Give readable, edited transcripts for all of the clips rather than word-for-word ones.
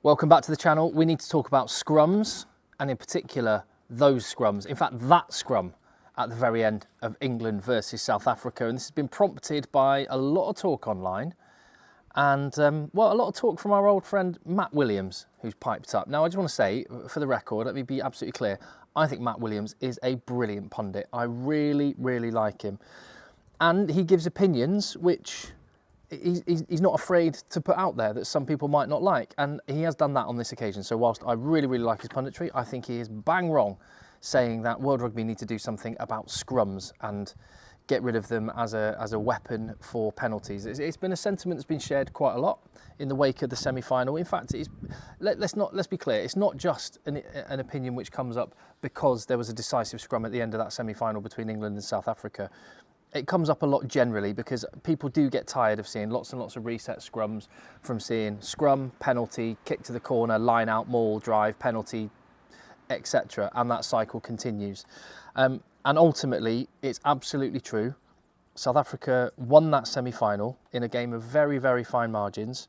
Welcome back to the channel. We need to talk about scrums, and in particular, those scrums. In fact, that scrum at the very end of England versus South Africa. And this has been prompted by a lot of talk online and, well, a lot of talk from our old friend Matt Williams, who's piped up. Now, I just want to say, for the record, let me be absolutely clear, I think Matt Williams is a brilliant pundit. I really, really like him. And he gives opinions which he's not afraid to put out there that some people might not like, and he has done that on this occasion. So whilst I really, really like his punditry, I think he is bang wrong saying that World Rugby need to do something about scrums and get rid of them as a weapon for penalties. It's been a sentiment that's been shared quite a lot in the wake of the semi-final. In fact, let's be clear, it's not just an opinion which comes up because there was a decisive scrum at the end of that semi-final between England and South Africa. It comes up a lot generally because people do get tired of seeing lots and lots of reset scrums, from seeing scrum, penalty, kick to the corner, line out, maul, drive, penalty, etc. And that cycle continues. And ultimately, it's absolutely true. South Africa won that semi-final in a game of very, very fine margins.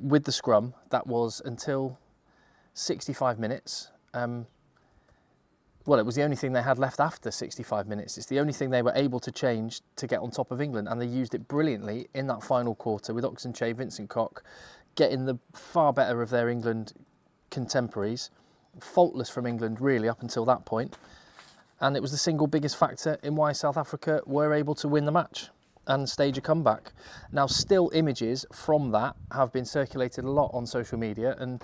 With the scrum, that was until 65 minutes. Well, it was the only thing they had left after 65 minutes. It's the only thing they were able to change to get on top of England, and they used it brilliantly in that final quarter with Oxenchae, Vincent Koch, getting the far better of their England contemporaries, faultless from England really up until that point. And it was the single biggest factor in why South Africa were able to win the match and stage a comeback. Now, still images from that have been circulated a lot on social media, and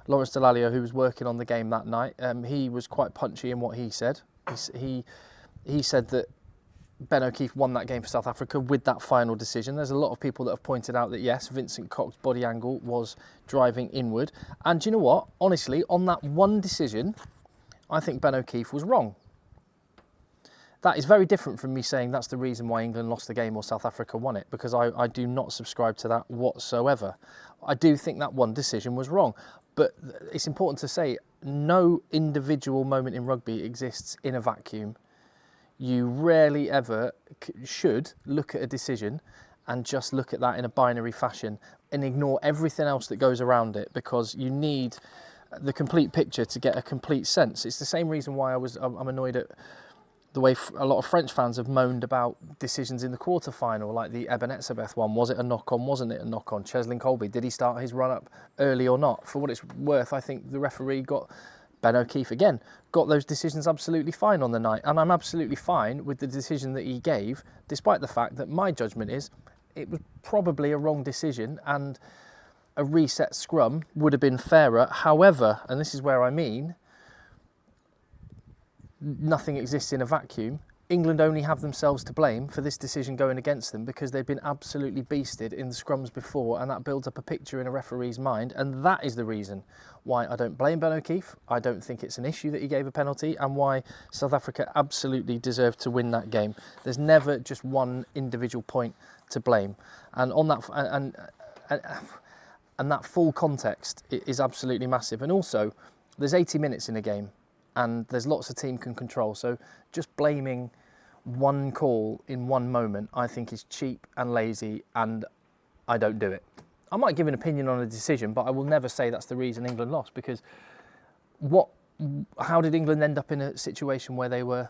Lawrence Dallaglio, who was working on the game that night, he was quite punchy in what he said. He said that Ben O'Keefe won that game for South Africa with that final decision. There's a lot of people that have pointed out that, yes, Vincent Koch's body angle was driving inward. And do you know what? Honestly, on that one decision, I think Ben O'Keefe was wrong. That is very different from me saying that's the reason why England lost the game or South Africa won it, because I do not subscribe to that whatsoever. I do think that one decision was wrong. But it's important to say, no individual moment in rugby exists in a vacuum. You rarely ever should look at a decision and just look at that in a binary fashion and ignore everything else that goes around it, because you need the complete picture to get a complete sense. It's the same reason why I'm annoyed at the way a lot of French fans have moaned about decisions in the quarter-final, like the Eben Etzebeth one. Was it a knock-on? Wasn't it a knock-on? Cheslin Colby, did he start his run-up early or not? For what it's worth, I think the referee got, Ben O'Keefe again, got those decisions absolutely fine on the night. And I'm absolutely fine with the decision that he gave, despite the fact that my judgment is it was probably a wrong decision and a reset scrum would have been fairer. However, and this is where I mean, nothing exists in a vacuum. England only have themselves to blame for this decision going against them, because they've been absolutely beasted in the scrums before, and that builds up a picture in a referee's mind, and that is the reason why I don't blame Ben O'Keefe. I don't think it's an issue that he gave a penalty, and why South Africa absolutely deserved to win that game. There's never just one individual point to blame, and on that and that full context is absolutely massive. And also, there's 80 minutes in a game, and there's lots a team can control. So just blaming one call in one moment, I think, is cheap and lazy, and I don't do it. I might give an opinion on a decision, but I will never say that's the reason England lost, because how did England end up in a situation where they were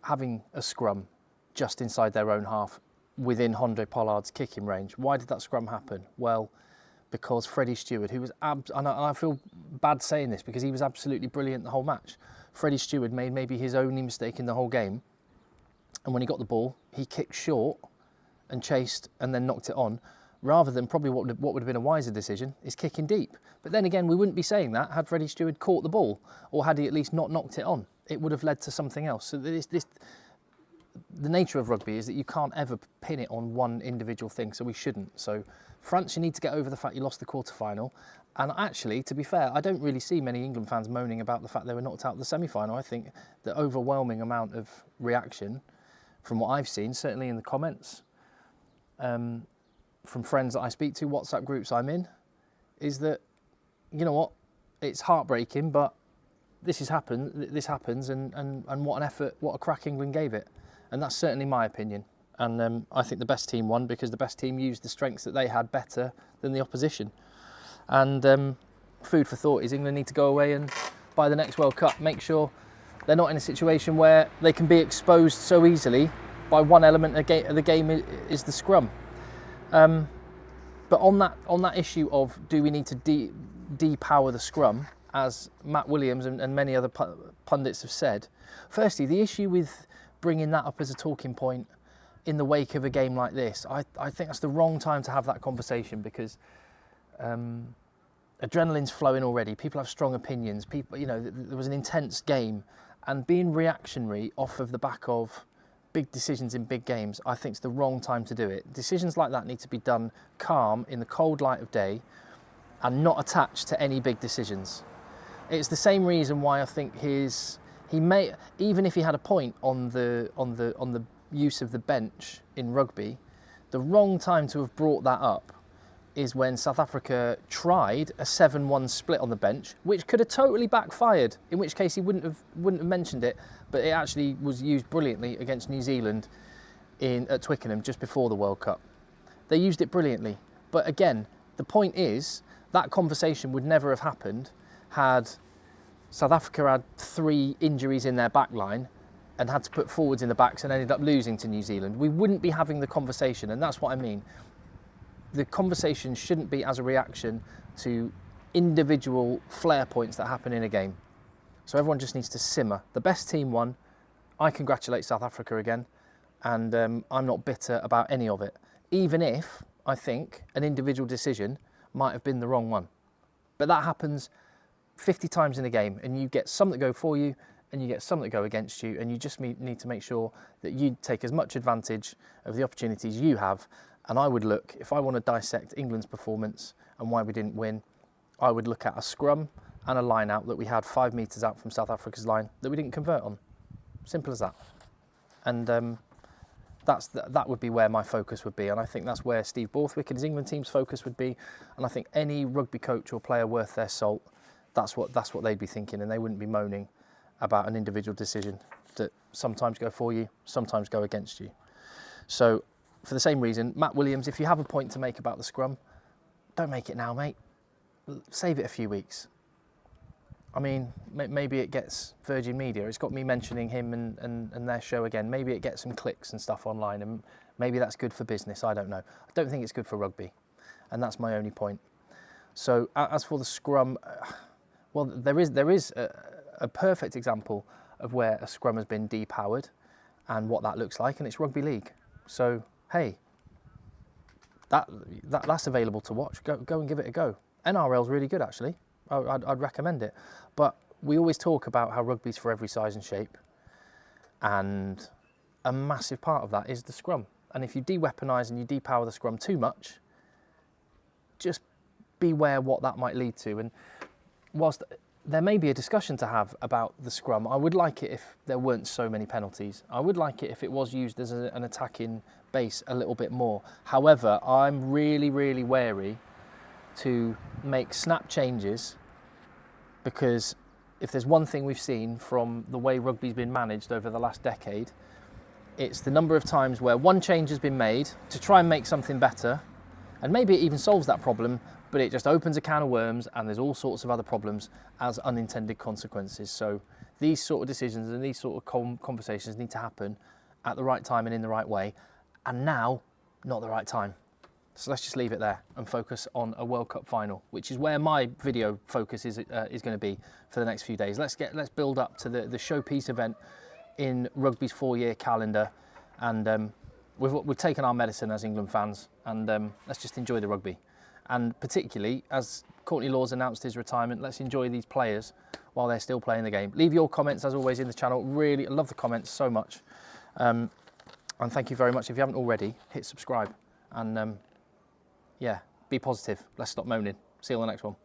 having a scrum just inside their own half within Andre Pollard's kicking range? Why did that scrum happen? Well, because Freddie Stewart, who was, and I feel bad saying this because he was absolutely brilliant the whole match. Freddie Stewart made maybe his only mistake in the whole game. And when he got the ball, he kicked short and chased and then knocked it on, rather than probably what would have been a wiser decision is kicking deep. But then again, we wouldn't be saying that had Freddie Stewart caught the ball, or had he at least not knocked it on. It would have led to something else. So the nature of rugby is that you can't ever pin it on one individual thing, so we shouldn't. So France, you need to get over the fact you lost the quarter-final. And actually, to be fair, I don't really see many England fans moaning about the fact they were knocked out of the semi-final. I think the overwhelming amount of reaction from what I've seen, certainly in the comments, from friends that I speak to, WhatsApp groups I'm in, is that, you know what, it's heartbreaking, but this happens, and what an effort, what a crack England gave it. And that's certainly my opinion. And I think the best team won because the best team used the strengths that they had better than the opposition. And food for thought is England need to go away and by the next World Cup make sure they're not in a situation where they can be exposed so easily by one element of the game is the scrum. But on that issue of do we need to depower the scrum, as Matt Williams and many other pundits have said, firstly, the issue with bringing that up as a talking point in the wake of a game like this, I think that's the wrong time to have that conversation, because adrenaline's flowing already. People have strong opinions. People, there was an intense game, and being reactionary off of the back of big decisions in big games, I think it's the wrong time to do it. Decisions like that need to be done calm in the cold light of day and not attached to any big decisions. It's the same reason why I think he may, even if he had a point on the use of the bench in rugby, the wrong time to have brought that up is when South Africa tried a 7-1 split on the bench, which could have totally backfired, in which case he wouldn't have mentioned it, but it actually was used brilliantly against New Zealand at Twickenham just before the World Cup. They used it brilliantly. But again, the point is that conversation would never have happened had South Africa had 3 injuries in their back line and had to put forwards in the backs and ended up losing to New Zealand. We wouldn't be having the conversation, and that's what I mean. The conversation shouldn't be as a reaction to individual flair points that happen in a game. So everyone just needs to simmer. The best team won. I congratulate South Africa again, and I'm not bitter about any of it, even if I think an individual decision might have been the wrong one. But that happens 50 times in a game, and you get some that go for you and you get some that go against you, and you just need to make sure that you take as much advantage of the opportunities you have. And I would look, if I want to dissect England's performance and why we didn't win, I would look at a scrum and a line out that we had 5 metres out from South Africa's line that we didn't convert on. Simple as that. And that would be where my focus would be, and I think that's where Steve Borthwick and his England team's focus would be, and I think any rugby coach or player worth their salt, that's what they'd be thinking, and they wouldn't be moaning about an individual decision that sometimes go for you, sometimes go against you. So for the same reason, Matt Williams, if you have a point to make about the scrum, don't make it now, mate. Save it a few weeks. I mean, maybe it gets Virgin Media. It's got me mentioning him and their show again. Maybe it gets some clicks and stuff online, and maybe that's good for business. I don't know. I don't think it's good for rugby, and that's my only point. So as for the scrum, well, there is a perfect example of where a scrum has been depowered and what that looks like, and it's rugby league. So hey, that's available to watch. Go and give it a go. NRL's really good, actually. I'd recommend it. But we always talk about how rugby's for every size and shape, and a massive part of that is the scrum. And if you de-weaponise and you depower the scrum too much, just beware what that might lead to. And whilst there may be a discussion to have about the scrum, I would like it if there weren't so many penalties. I would like it if it was used as an attacking base a little bit more. However, I'm really, really wary to make snap changes, because if there's one thing we've seen from the way rugby's been managed over the last decade, it's the number of times where one change has been made to try and make something better, and maybe it even solves that problem, but it just opens a can of worms and there's all sorts of other problems as unintended consequences. So these sort of decisions and these sort of conversations need to happen at the right time and in the right way, and now, not the right time. So let's just leave it there and focus on a World Cup final, which is where my video focus is going to be for the next few days. Let's build up to the showpiece event in rugby's 4-year calendar, and we've taken our medicine as England fans, and let's just enjoy the rugby. And particularly, as Courtney Lawes announced his retirement, let's enjoy these players while they're still playing the game. Leave your comments, as always, in the channel. Really, I love the comments so much. And thank you very much. If you haven't already, hit subscribe. And yeah, be positive. Let's stop moaning. See you on the next one.